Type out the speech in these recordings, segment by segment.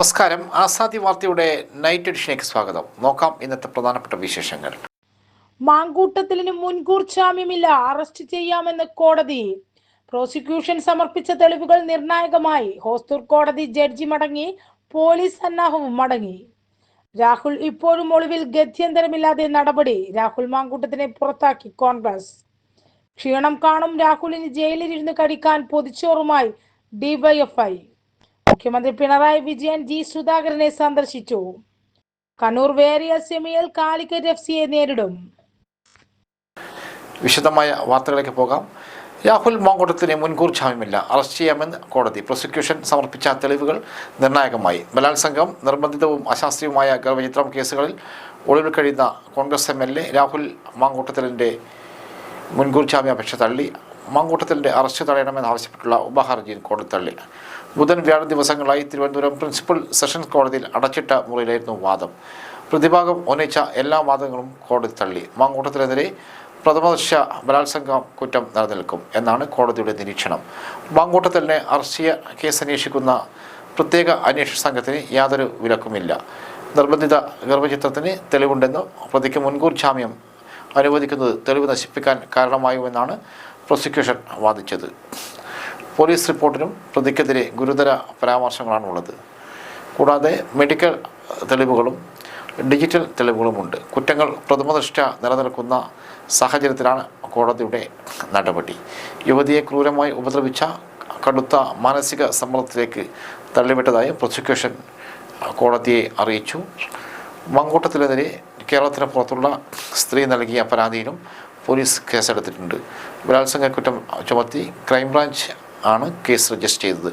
നമസ്കാരം. ആസാദി വാർത്തയുടെ നൈറ്റ് എഡിഷനിലേക്ക് സ്വാഗതം. നോക്കാം ഇന്നത്തെ പ്രധാനപ്പെട്ട വിശേഷങ്ങൾ. മാങ്കൂട്ടത്തിലിന് മുൻകൂർ ജാമ്യമില്ല, അറസ്റ്റ് ചെയ്യാമെന്ന് കോടതി. പ്രോസിക്യൂഷൻ സമർപ്പിച്ച തെളിവുകൾ നിർണായകമായി. ഹോസ്ദുർ കോടതി ജഡ്ജി മടങ്ങി, പോലീസ് സന്നാഹവും മടങ്ങി. രാഹുൽ ഇപ്പോഴും ഒളിവിൽ, ഗത്യന്തരമില്ലാതെ നടപടി. രാഹുൽ മാങ്കൂട്ടത്തിനെ പുറത്താക്കി കോൺഗ്രസ്. ക്ഷീണം കാണും രാഹുലിന് ജയിലിലിരുന്ന് കഴിക്കാൻ പൊതിച്ചോറുമായി ഡിവൈഎഫ്ഐ. മുഖ്യമന്ത്രി പിണറായി വിജയൻ ജി സുധാകരനെ സന്ദർശിച്ചു. കണ്ണൂർ വേരിയസ് സെമിയിൽ കാലിക്കറ്റ് എഫ്സിയെ നേരിടും. വിശദമായ വാർത്തകളിലേക്ക് പോകാം. രാഹുൽ മാങ്കൂട്ടത്തിന് മുൻകൂർ ജാമ്യമില്ല, അറസ്റ്റ് ചെയ്യാമെന്ന് കോടതി. പ്രോസിക്യൂഷൻ സമർപ്പിച്ച തെളിവുകൾ നിർണായകമായി. ബലാത്സംഗം, നിർബന്ധിതവും അശാസ്ത്രീയവുമായ ഗർഭചിത്രം കേസുകളിൽ ഒളിവിൽ കഴിയുന്ന കോൺഗ്രസ് MLA രാഹുൽ മാങ്കൂട്ടത്തിലിൻ്റെ മുൻകൂർ ജാമ്യാപേക്ഷ തള്ളി. മാങ്കൂട്ടത്തിലിൻ്റെ അറസ്റ്റ് തടയണമെന്നാവശ്യപ്പെട്ടുള്ള ഉപഹർജിയിൽ കോടതി തള്ളി. ബുധൻ, വ്യാഴം ദിവസങ്ങളായി തിരുവനന്തപുരം പ്രിൻസിപ്പൽ സെഷൻസ് കോടതിയിൽ അടച്ചിട്ട മുറിയിലായിരുന്നു വാദം. പ്രതിഭാഗം ഉന്നയിച്ച എല്ലാ വാദങ്ങളും കോടതി തള്ളി. മാങ്കൂട്ടത്തിനെതിരെ പ്രഥമദൃഷ്ട്യാ ബലാത്സംഗ കുറ്റം നിലനിൽക്കും എന്നാണ് കോടതിയുടെ നിരീക്ഷണം. മാങ്കൂട്ടത്തിലിനെ അറസ്റ്റ് ചെയ്യാൻ കേസ് അന്വേഷിക്കുന്ന പ്രത്യേക അന്വേഷണ സംഘത്തിന് യാതൊരു വിലക്കുമില്ല. നിർബന്ധിത ഗർഭചിത്രത്തിന് തെളിവുണ്ടെന്നും പ്രതിക്ക് മുൻകൂർ ജാമ്യം അനുവദിക്കുന്നത് തെളിവ് നശിപ്പിക്കാൻ കാരണമായുമെന്നാണ് പ്രോസിക്യൂഷൻ വാദിച്ചത്. പോലീസ് റിപ്പോർട്ടിനും പ്രതിക്കെതിരെ ഗുരുതര പരാമർശങ്ങളാണുള്ളത്. കൂടാതെ മെഡിക്കൽ തെളിവുകളും ഡിജിറ്റൽ തെളിവുകളുമുണ്ട്. കുറ്റങ്ങൾ പ്രഥമദൃഷ്ട്യാ നിലനിൽക്കുന്ന സാഹചര്യത്തിലാണ് കോടതിയുടെ നടപടി. യുവതിയെ ക്രൂരമായി ഉപദ്രവിച്ച കടുത്ത മാനസിക സമ്മർദ്ദത്തിലേക്ക് തള്ളിവിട്ടതായി പ്രോസിക്യൂഷൻ കോടതിയെ അറിയിച്ചു. മാങ്കൂട്ടത്തിനെതിരെ കേരളത്തിന് പുറത്തുള്ള സ്ത്രീ നൽകിയ പരാതിയിലും പോലീസ് കേസെടുത്തിട്ടുണ്ട്. ബലാത്സംഗ കുറ്റം ചുമത്തി ക്രൈംബ്രാഞ്ച് ആണ് കേസ് രജിസ്റ്റർ ചെയ്തത്.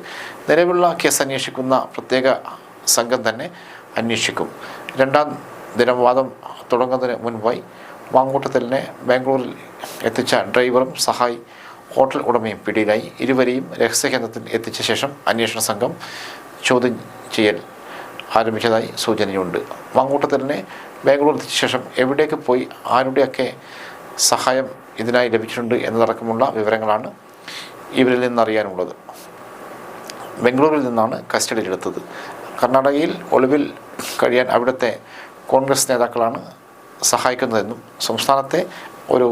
നിലവിലുള്ള കേസ് അന്വേഷിക്കുന്ന പ്രത്യേക സംഘം തന്നെ അന്വേഷിക്കും. രണ്ടാം ദിനം വാദം തുടങ്ങുന്നതിന് മുൻപായി മാങ്കൂട്ടത്തിലിനെ ബാംഗ്ലൂരിൽ എത്തിച്ച ഡ്രൈവറും സഹായി ഹോട്ടൽ ഉടമയും പിടിയിലായി. ഇരുവരെയും രഹസ്യകേന്ദ്രത്തിൽ എത്തിച്ച ശേഷം അന്വേഷണ സംഘം ചോദ്യം ചെയ്യൽ ആരംഭിച്ചതായി സൂചനയുണ്ട്. മാങ്കൂട്ടത്തിലിനെ ബാംഗ്ലൂർ എത്തിച്ച ശേഷം എവിടേക്ക് പോയി, ആരുടെയൊക്കെ സഹായം ഇതിനായി ലഭിച്ചിട്ടുണ്ട് എന്നതടക്കമുള്ള വിവരങ്ങളാണ് ഇവരിൽ നിന്നറിയാനുള്ളത്. ബംഗളൂരിൽ നിന്നാണ് കസ്റ്റഡിയിലെടുത്തത്. കർണാടകയിൽ ഒളിവിൽ കഴിയാൻ അവിടുത്തെ കോൺഗ്രസ് നേതാക്കളാണ് സഹായിക്കുന്നതെന്നും സംസ്ഥാനത്തെ ഒരു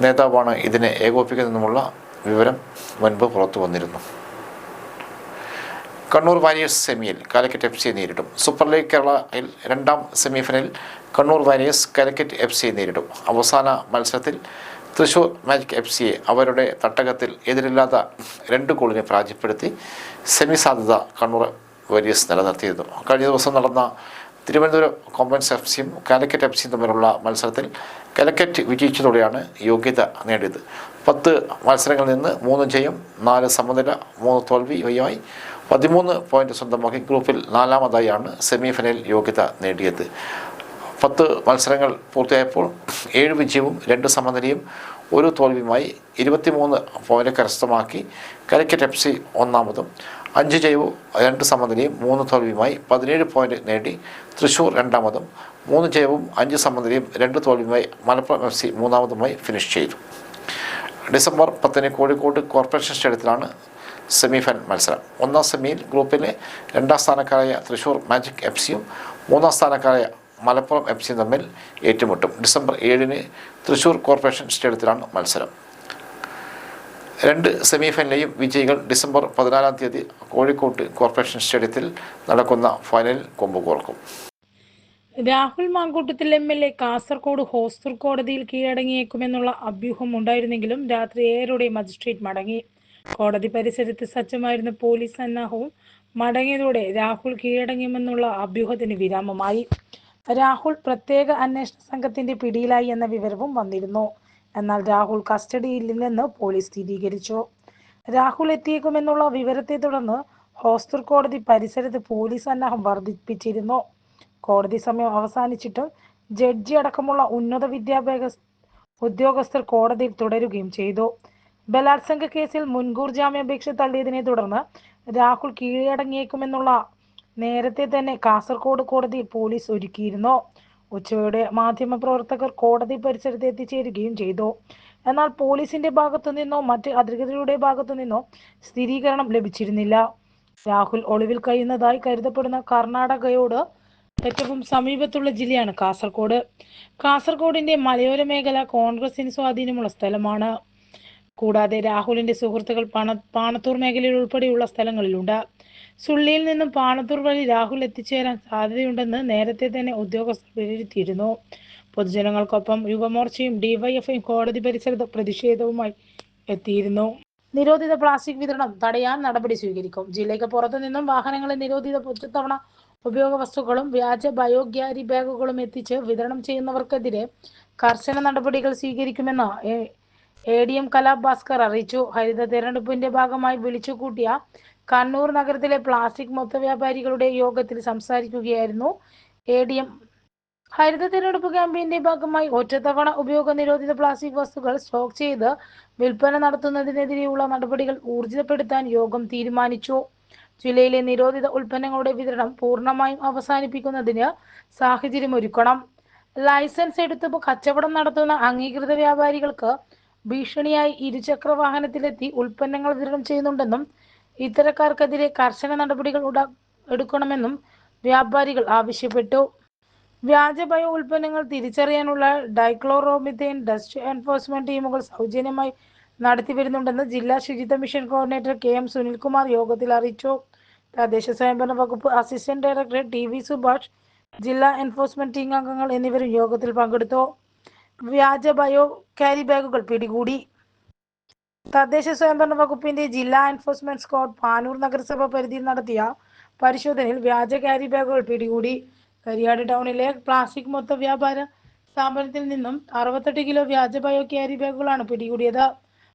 നേതാവാണ് ഇതിനെ ഏകോപിപ്പിക്കുന്നതെന്നുമുള്ള വിവരം മുൻപ് പുറത്തു വന്നിരുന്നു. കണ്ണൂർ വാരിയേഴ്സ് സെമിയിൽ കാലിക്കറ്റ് FCയെ നേരിടും. സൂപ്പർ ലീഗ് കേരളയിൽ രണ്ടാം സെമിഫൈനലിൽ കണ്ണൂർ വാരിയേഴ്സ് കാലിക്കറ്റ് FCയെ നേരിടും. അവസാന മത്സരത്തിൽ തൃശൂർ മാജിക് FCയെ അവരുടെ തട്ടകത്തിൽ എതിരില്ലാത്ത 2 ഗോളിനെ പരാജയപ്പെടുത്തി സെമി സാധ്യത കണ്ണൂർ വാരിയേഴ്സ് നിലനിർത്തിയിരുന്നു. കഴിഞ്ഞ ദിവസം നടന്ന തിരുവനന്തപുരം കോമ്പൻസ് FCയും കാലിക്കറ്റ് FCയും തമ്മിലുള്ള മത്സരത്തിൽ കാലിക്കറ്റ് വിജയിച്ചതോടെയാണ് യോഗ്യത നേടിയത്. 10 മത്സരങ്ങളിൽ നിന്ന് 3 ജയം, 4 സമനില, 3 തോൽവിയുമായി 13 പോയിന്റ് സ്വന്തമാക്കി ഗ്രൂപ്പിൽ 4ാമതായാണ് സെമിഫൈനൽ യോഗ്യത നേടിയത്. 10 മത്സരങ്ങൾ പൂർത്തിയായപ്പോൾ 7 വിജയവും 2 സമനിലയും 1 തോൽവിയുമായി 23 പോയിന്റ് കരസ്ഥമാക്കി കാലിക്കറ്റ് FC ഒന്നാമതും, 5 ജയവും 2 സമനിലയും 3 തോൽവിയുമായി 17 പോയിന്റ് നേടി തൃശൂർ രണ്ടാമതും, 3 ജയവും 5 സമനിലയും 2 തോൽവിയുമായി മലപ്പുറം FC മൂന്നാമതുമായി ഫിനിഷ് ചെയ്തു. ഡിസംബർ 10 കോഴിക്കോട് കോർപ്പറേഷൻ സ്റ്റേഡിയത്തിലാണ് സെമിഫൈനൽ മത്സരം. ഒന്നാം സെമിയിൽ ഗ്രൂപ്പിലെ 2ാം സ്ഥാനക്കാരായ തൃശൂർ മാജിക് FCയും 3ാം സ്ഥാനക്കാരായ മലപ്പുറം FCയും തമ്മിൽ ഏറ്റുമുട്ടും. ഡിസംബർ 7 തൃശൂർ കോർപ്പറേഷൻ സ്റ്റേഡിയത്തിലാണ് മത്സരം. 2 സെമിഫൈനലിലെയും വിജയികൾ ഡിസംബർ 14 കോഴിക്കോട്ട് കോർപ്പറേഷൻ സ്റ്റേഡിയത്തിൽ നടക്കുന്ന ഫൈനലിൽ കൊമ്പുകോർക്കും. രാഹുൽ മാങ്കൂട്ടത്തിൽ MLA കാസർഗോഡ് ഹോസ്ദുർ കോടതിയിൽ കീഴടങ്ങിയേക്കുമെന്നുള്ള അഭ്യൂഹം ഉണ്ടായിരുന്നെങ്കിലും രാത്രി 7 മജിസ്ട്രേറ്റ് മടങ്ങി. കോടതി പരിസരത്ത് സജ്ജമായിരുന്ന പോലീസ് സന്നാഹവും മടങ്ങിയതോടെ രാഹുൽ കീഴടങ്ങിയുമെന്നുള്ള അഭ്യൂഹത്തിന് വിരാമമായി. രാഹുൽ പ്രത്യേക അന്വേഷണ സംഘത്തിന്റെ പിടിയിലായി എന്ന വിവരവും വന്നിരുന്നു. എന്നാൽ രാഹുൽ കസ്റ്റഡിയിലില്ലെന്ന് പോലീസ് സ്ഥിരീകരിച്ചു. രാഹുൽ എത്തിയേക്കുമെന്നുള്ള വിവരത്തെ തുടർന്ന് ഹോസ്ദുർ കോടതി പരിസരത്ത് പോലീസ് സന്നാഹം വർദ്ധിപ്പിച്ചിരുന്നു. കോടതി സമയം അവസാനിച്ചിട്ടും ജഡ്ജി അടക്കമുള്ള ഉന്നത വിദ്യാഭ്യാസ ഉദ്യോഗസ്ഥർ കോടതിയിൽ തുടരുകയും ചെയ്തു. ബലാത്സംഗ കേസിൽ മുൻകൂർ ജാമ്യാപേക്ഷ തള്ളിയതിനെ തുടർന്ന് രാഹുൽ കീഴടങ്ങിയേക്കുമെന്നുള്ള നേരത്തെ തന്നെ കാസർഗോഡ് കോടതിയിൽ പോലീസ് ഒരുക്കിയിരുന്നു. ഉച്ചയോടെ മാധ്യമപ്രവർത്തകർ കോടതി പരിസരത്ത് എത്തിച്ചേരുകയും ചെയ്തു. എന്നാൽ പോലീസിന്റെ ഭാഗത്തു നിന്നോ മറ്റ് അധികൃതരുടെ ഭാഗത്തു നിന്നോ സ്ഥിരീകരണം ലഭിച്ചിരുന്നില്ല. രാഹുൽ ഒളിവിൽ കഴിയുന്നതായി കരുതപ്പെടുന്ന കർണാടകയോട് ഏറ്റവും സമീപത്തുള്ള ജില്ലയാണ് കാസർഗോഡ്. കാസർഗോഡിന്റെ മലയോര മേഖല കോൺഗ്രസിന് സ്വാധീനമുള്ള സ്ഥലമാണ്. കൂടാതെ രാഹുലിന്റെ സുഹൃത്തുക്കൾ പാണത്തൂർ മേഖലയിൽ ഉൾപ്പെടെയുള്ള സ്ഥലങ്ങളിലുണ്ട്. സുള്ളിയിൽ നിന്നും പാണത്തൂർ വഴി രാഹുൽ എത്തിച്ചേരാൻ സാധ്യതയുണ്ടെന്ന് നേരത്തെ തന്നെ ഉദ്യോഗസ്ഥർ വിലയിരുത്തിയിരുന്നു. പൊതുജനങ്ങൾക്കൊപ്പം യുവമോർച്ചയും ഡിവൈഎഫ്ഐയും കോടതി പരിസരത്ത് പ്രതിഷേധവുമായി എത്തിയിരുന്നു. നിരോധിത പ്ലാസ്റ്റിക് വിതരണം തടയാൻ നടപടി സ്വീകരിക്കും. ജില്ലയ്ക്ക് പുറത്തു നിന്നും വാഹനങ്ങളിൽ നിരോധിത ഒറ്റത്തവണ ഉപയോഗ വസ്തുക്കളും വ്യാജ ബയോ ക്യാരി ബാഗുകളും എത്തിച്ച് വിതരണം ചെയ്യുന്നവർക്കെതിരെ കർശന നടപടികൾ സ്വീകരിക്കുമെന്ന് ADM കലാപ് ഭാസ്കർ അറിയിച്ചു. ഹരിത തെരഞ്ഞെടുപ്പിന്റെ ഭാഗമായി വിളിച്ചുകൂട്ടിയ കണ്ണൂർ നഗരത്തിലെ പ്ലാസ്റ്റിക് മൊത്തവ്യാപാരികളുടെ യോഗത്തിൽ സംസാരിക്കുകയായിരുന്നു ADM. ഹരിത തെരഞ്ഞെടുപ്പ് ക്യാമ്പയിന്റെ ഭാഗമായി ഒറ്റത്തവണ ഉപയോഗ നിരോധിത പ്ലാസ്റ്റിക് വസ്തുക്കൾ സ്റ്റോക്ക് ചെയ്ത് വിൽപ്പന നടത്തുന്നതിനെതിരെയുള്ള നടപടികൾ ഊർജിതപ്പെടുത്താൻ യോഗം തീരുമാനിച്ചു. ജില്ലയിലെ നിരോധിത ഉൽപ്പന്നങ്ങളുടെ വിതരണം പൂർണ്ണമായും അവസാനിപ്പിക്കുന്നതിന് സാഹചര്യമൊരുക്കണം. ലൈസൻസ് എടുത്ത് കച്ചവടം നടത്തുന്ന അംഗീകൃത വ്യാപാരികൾക്ക് ഭീഷണിയായി ഇരുചക്ര വാഹനത്തിലെത്തി ഉൽപ്പന്നങ്ങൾ വിതരണം ചെയ്യുന്നുണ്ടെന്നും ഇത്തരക്കാർക്കെതിരെ കർശന നടപടികൾ എടുക്കണമെന്നും വ്യാപാരികൾ ആവശ്യപ്പെട്ടു. വ്യാജ ബയോ ഉൽപ്പന്നങ്ങൾ തിരിച്ചറിയാനുള്ള ഡൈക്ലോറോമിഥേൻ ഡസ്റ്റ് എൻഫോഴ്സ്മെന്റ് ടീമുകൾ സൗജന്യമായി നടത്തിവരുന്നുണ്ടെന്ന് ജില്ലാ ശുചിത്വ മിഷൻ കോർഡിനേറ്റർ KM സുനിൽകുമാർ യോഗത്തിൽ അറിയിച്ചു. തദ്ദേശ സ്വയംഭരണ വകുപ്പ് അസിസ്റ്റന്റ് ഡയറക്ടർ TV സുഭാഷ്, ജില്ലാ എൻഫോഴ്സ്മെന്റ് ടീം അംഗങ്ങൾ എന്നിവരും യോഗത്തിൽ പങ്കെടുത്തു. വ്യാജ ബയോ ക്യാരി ബാഗുകൾ പിടികൂടി. തദ്ദേശ സ്വയംഭരണ വകുപ്പിന്റെ ജില്ലാ എൻഫോഴ്സ്മെന്റ് സ്ക്വാഡ് പാനൂർ നഗരസഭ പരിധിയിൽ നടത്തിയ പരിശോധനയിൽ വ്യാജ ക്യാരി ബാഗുകൾ പിടികൂടി. കരിയാട് ടൗണിലെ പ്ലാസ്റ്റിക് മൊത്ത വ്യാപാര സ്ഥാപനത്തിൽ നിന്നും 68 കിലോ വ്യാജ ബയോ ക്യാരി ബാഗുകളാണ് പിടികൂടിയത്.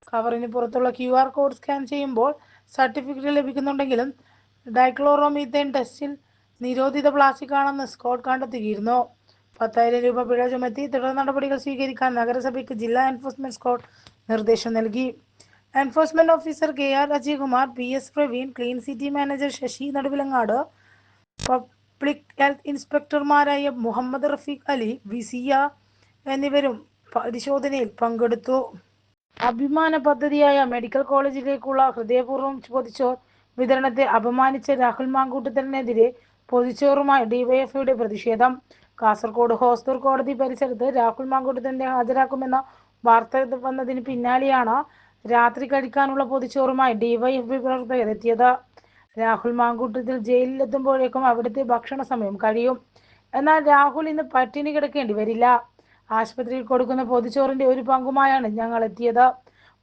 കവറിന് പുറത്തുള്ള QR കോഡ് സ്കാൻ ചെയ്യുമ്പോൾ സർട്ടിഫിക്കറ്റ് ലഭിക്കുന്നുണ്ടെങ്കിലും ഡൈക്ലോറോമീഥേൻ ടെസ്റ്റിൽ നിരോധിത പ്ലാസ്റ്റിക് ആണെന്ന് സ്ക്വാഡ് കണ്ടെത്തുകയായിരുന്നു. 10,000 രൂപ പിഴ ചുമത്തി തുടർ നടപടികൾ സ്വീകരിക്കാൻ നഗരസഭയ്ക്ക് ജില്ലാ എൻഫോഴ്സ്മെന്റ് സ്ക്വാഡ് നിർദ്ദേശം നൽകി. Enforcement officer KR Ajaykumar, PS Praveen, clean city manager Sasi Naduvilangad, public health ഇൻസ്പെക്ടർമാരായ മുഹമ്മദ് റഫീഖ് അലി, വിസിയ എന്നിവരും പരിശോധനയിൽ പങ്കെടുത്തു. അഭിമാന പദ്ധതിയായ മെഡിക്കൽ കോളേജിലേക്കുള്ള ഹൃദയപൂർവ്വം പൊതിച്ചോർ വിതരണത്തെ അപമാനിച്ച രാഹുൽ മാങ്കൂട്ടത്തിനെതിരെ പൊതിച്ചോറുമായി ഡിവൈഎഫ്ഐയുടെ പ്രതിഷേധം. കാസർഗോഡ് ഹോസ്ദുർഗ് കോടതി പരിസരത്ത് രാഹുൽ മാങ്കൂട്ടത്തിനെ ഹാജരാക്കുമെന്ന വാർത്ത വന്നതിന് പിന്നാലെയാണ് രാത്രി കഴിക്കാനുള്ള പൊതിച്ചോറുമായി ഡിവൈഎഫ്ഐ പ്രവർത്തകർ എത്തിയത്. രാഹുൽ മാങ്കൂട്ടത്തിൽ ജയിലിലെത്തുമ്പോഴേക്കും അവിടുത്തെ ഭക്ഷണ സമയം കഴിയും. എന്നാൽ രാഹുൽ ഇന്ന് പട്ടിണി കിടക്കേണ്ടി വരില്ല. ആശുപത്രിയിൽ കൊടുക്കുന്ന പൊതിച്ചോറിന്റെ ഒരു പങ്കുമായാണ് ഞങ്ങൾ എത്തിയത്.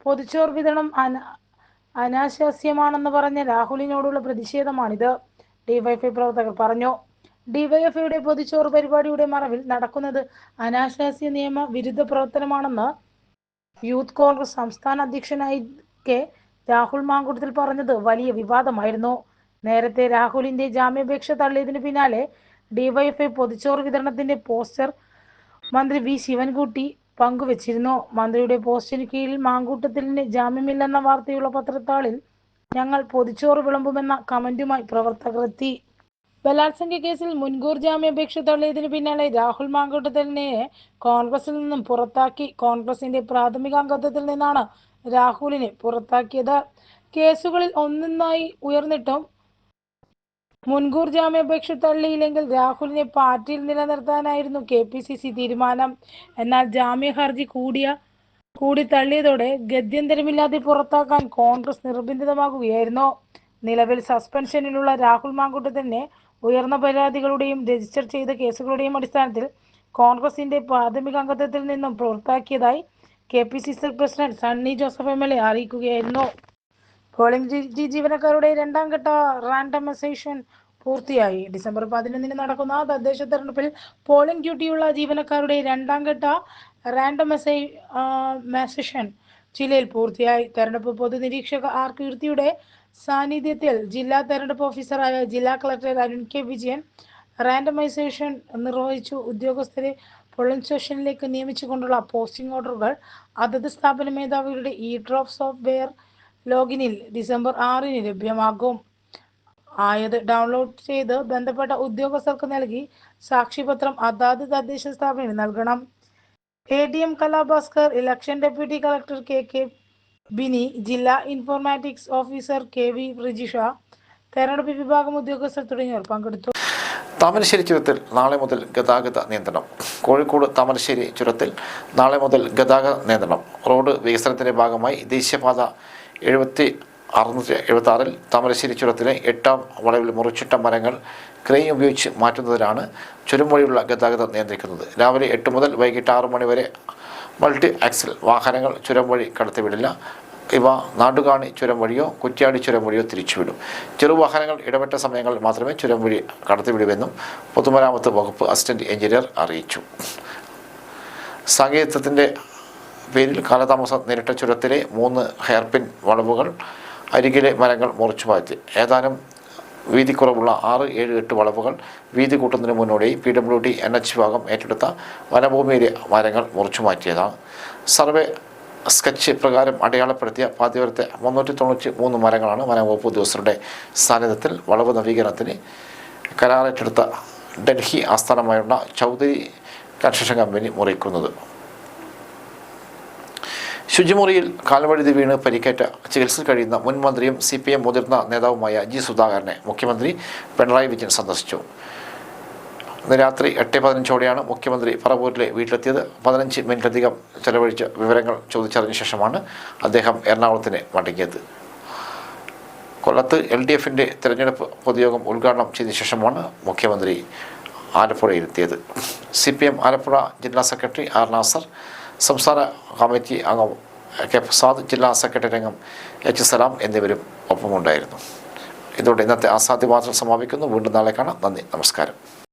പൊതിച്ചോർ വിതരണം അനാശാസ്യമാണെന്ന് പറഞ്ഞ രാഹുലിനോടുള്ള പ്രതിഷേധമാണിത്, ഡിവൈഎഫ്ഐ പ്രവർത്തകർ പറഞ്ഞു. ഡിവൈഎഫ്ഐയുടെ പൊതിച്ചോറ് പരിപാടിയുടെ മറവിൽ നടക്കുന്നത് അനാശാസ്യ നിയമ വിരുദ്ധ പ്രവർത്തനമാണെന്ന് യൂത്ത് കോൺഗ്രസ് സംസ്ഥാന അധ്യക്ഷനായി രാഹുൽ മാങ്കൂട്ടത്തിൽ പറഞ്ഞത് വലിയ വിവാദമായിരുന്നു. നേരത്തെ രാഹുലിന്റെ ജാമ്യാപേക്ഷ തള്ളിയതിനു പിന്നാലെ ഡിവൈഎഫ്ഐ പൊതിച്ചോറ് വിതരണത്തിന്റെ പോസ്റ്റർ മന്ത്രി V ശിവൻകുട്ടി പങ്കുവച്ചിരുന്നു. മന്ത്രിയുടെ പോസ്റ്റിന് കീഴിൽ മാങ്കൂട്ടത്തിലിന് ജാമ്യമില്ലെന്ന വാർത്തയുള്ള പത്രത്താളിൽ ഞങ്ങൾ പൊതിച്ചോറ് വിളമ്പുമെന്ന കമന്റുമായി പ്രവർത്തകർ എത്തി. ബലാത്സംഗ കേസിൽ മുൻകൂർ ജാമ്യാപേക്ഷ തള്ളിയതിനു പിന്നാലെ രാഹുൽ മാങ്കൂട്ടത്തിലിനെ കോൺഗ്രസിൽ നിന്നും പുറത്താക്കി. കോൺഗ്രസിന്റെ പ്രാഥമിക അംഗത്വത്തിൽ നിന്നാണ് രാഹുലിനെ പുറത്താക്കിയത്. കേസുകളിൽ ഒന്നൊന്നായി ഉയർന്നിട്ടും മുൻകൂർ ജാമ്യാപേക്ഷ തള്ളിയില്ലെങ്കിൽ രാഹുലിനെ പാർട്ടിയിൽ നിലനിർത്താനായിരുന്നു KPCC തീരുമാനം. എന്നാൽ ജാമ്യ ഹർജി കൂടി തള്ളിയതോടെ ഗത്യന്തരമില്ലാതെ പുറത്താക്കാൻ കോൺഗ്രസ് നിർബന്ധിതമാകുകയായിരുന്നു. നിലവിൽ സസ്പെൻഷനിലുള്ള രാഹുൽ മാങ്കൂട്ടത്തിനെ ഉയർന്ന പരാതികളുടെയും രജിസ്റ്റർ ചെയ്ത കേസുകളുടെയും അടിസ്ഥാനത്തിൽ കോൺഗ്രസിന്റെ പ്രാഥമിക അംഗത്വത്തിൽ നിന്നും പുറത്താക്കിയതായി KPCC president Sunny Joseph MLA അറിയിക്കുകയായിരുന്നു. പോളിംഗ് ജീവനക്കാരുടെ രണ്ടാം ഘട്ട റാൻഡമൈസേഷൻ പൂർത്തിയായി. ഡിസംബർ 11 നടക്കുന്ന തദ്ദേശ തെരഞ്ഞെടുപ്പിൽ പോളിംഗ് ഡ്യൂട്ടിയുള്ള ജീവനക്കാരുടെ രണ്ടാം ഘട്ട റാൻഡമൈസേഷൻ ജില്ലയിൽ പൂർത്തിയായി. തെരഞ്ഞെടുപ്പ് പൊതുനിരീക്ഷക R കീർത്തിയുടെ സാന്നിധ്യത്തിൽ ജില്ലാ തെരഞ്ഞെടുപ്പ് ഓഫീസറായ ജില്ലാ collector Arun K Vijayan randomisation നിർവഹിച്ചു. ഉദ്യോഗസ്ഥരെ പോളിംഗ് സ്റ്റേഷനിലേക്ക് നിയമിച്ചുകൊണ്ടുള്ള പോസ്റ്റിംഗ് ഓർഡറുകൾ അതത് സ്ഥാപന മേധാവികളുടെ ഡ്രോപ്പ് സോഫ്റ്റ്വെയർ ലോഗിനിൽ ഡിസംബർ 6 ലഭ്യമാകും. ആയത് ഡൗൺലോഡ് ചെയ്ത് ബന്ധപ്പെട്ട ഉദ്യോഗസ്ഥർക്ക് നൽകി സാക്ഷ്യപത്രം അതാത് തദ്ദേശ സ്ഥാപനത്തിന് നൽകണം. ADM Kalap Bhaskar, election deputy collector KK Bini, ജില്ലാ ഇൻഫോർമാറ്റിക്സ് ഓഫീസർ KV റിജിഷ, തെരഞ്ഞെടുപ്പ് വിഭാഗം ഉദ്യോഗസ്ഥർ തുടങ്ങിയവർ പങ്കെടുത്തു. താമരശ്ശേരി ചുരത്തിൽ നാളെ മുതൽ ഗതാഗത നിയന്ത്രണം. കോഴിക്കോട് താമരശ്ശേരി ചുരത്തിൽ നാളെ മുതൽ ഗതാഗത നിയന്ത്രണം. റോഡ് വികസനത്തിൻ്റെ ഭാഗമായി ദേശീയപാത 676 താമരശ്ശേരി ചുരത്തിലെ 8ാം വളവിൽ മുറിച്ചിട്ട മരങ്ങൾ ക്രെയിൻ ഉപയോഗിച്ച് മാറ്റുന്നതിനാണ് ചുരം വഴിയുള്ള ഗതാഗതം നിയന്ത്രിക്കുന്നത്. രാവിലെ 8 മുതൽ വൈകിട്ട് 6 മണി വരെ മൾട്ടി ആക്സിൽ വാഹനങ്ങൾ ചുരം വഴി കടത്തിവിടില്ല. ഇവ നാടുകാണി ചുരം വഴിയോ കുറ്റ്യാടി ചുരം വഴിയോ തിരിച്ചുവിടും. ചെറുവാഹനങ്ങൾ ഇടപെട്ട സമയങ്ങളിൽ മാത്രമേ ചുരം വഴി കടത്തിവിടുവെന്നും പൊതുമരാമത്ത് വകുപ്പ് അസിസ്റ്റന്റ് എഞ്ചിനീയർ അറിയിച്ചു. സാങ്കേതികത്വത്തിൻ്റെ പേരിൽ കാലതാമസം നേരിട്ട ചുരത്തിലെ 3 ഹെയർപിൻ വളവുകൾ അരികിലെ മരങ്ങൾ മുറിച്ചു മാറ്റി. ഏതാനും വീതി കുറവുള്ള 6, 7, 8 വളവുകൾ വീതി കൂട്ടുന്നതിന് മുന്നോടിയായി PWD NH വിഭാഗം ഏറ്റെടുത്ത വനഭൂമിയിലെ മരങ്ങൾ മുറിച്ചു മാറ്റിയതാണ്. സർവേ സ്കെച്ച് പ്രകാരം അടയാളപ്പെടുത്തിയ പാതയോരത്തെ 393 മരങ്ങളാണ് വനംവകുപ്പ് ഉദ്യോഗസ്ഥരുടെ സാന്നിധ്യത്തിൽ വളവ് നവീകരണത്തിന് കരാറേറ്റെടുത്ത ഡൽഹി ആസ്ഥാനമായുള്ള ചൗധരി കൺസ്ട്രക്ഷൻ കമ്പനി മുറിക്കുന്നത്. ശുചിമുറിയിൽ കാൽവഴുതി വീണ് പരിക്കേറ്റ ചികിത്സയിൽ കഴിയുന്ന മുൻ മന്ത്രിയും CPM മുതിർന്ന നേതാവുമായ G. സുധാകരനെ മുഖ്യമന്ത്രി പിണറായി വിജയൻ സന്ദർശിച്ചു. ഇന്ന് രാത്രി 8:15 മുഖ്യമന്ത്രി പറവൂരിലെ വീട്ടിലെത്തിയത്. 15 മിനിറ്റിലധികം ചെലവഴിച്ച വിവരങ്ങൾ ചോദിച്ചറിഞ്ഞ ശേഷമാണ് അദ്ദേഹം എറണാകുളത്തിന് മടങ്ങിയത്. കൊല്ലത്ത് LDFൻ്റെ തെരഞ്ഞെടുപ്പ് പൊതുയോഗം ഉദ്ഘാടനം ചെയ്ത ശേഷമാണ് മുഖ്യമന്ത്രി ആലപ്പുഴയിലെത്തിയത്. CPM ആലപ്പുഴ ജില്ലാ സെക്രട്ടറി R. നാസർ, സംസ്ഥാന കമ്മിറ്റി അംഗം K. പ്രസാദ്, ജില്ലാ സെക്രട്ടറി അംഗം H. സലാം എന്നിവരും ഒപ്പമുണ്ടായിരുന്നു. ഇതോടെ ഇന്നത്തെ അസാധ്യ വാർത്തകൾ സമാപിക്കുന്നു. വീണ്ടും നാളെ കാണാം. നന്ദി, നമസ്കാരം.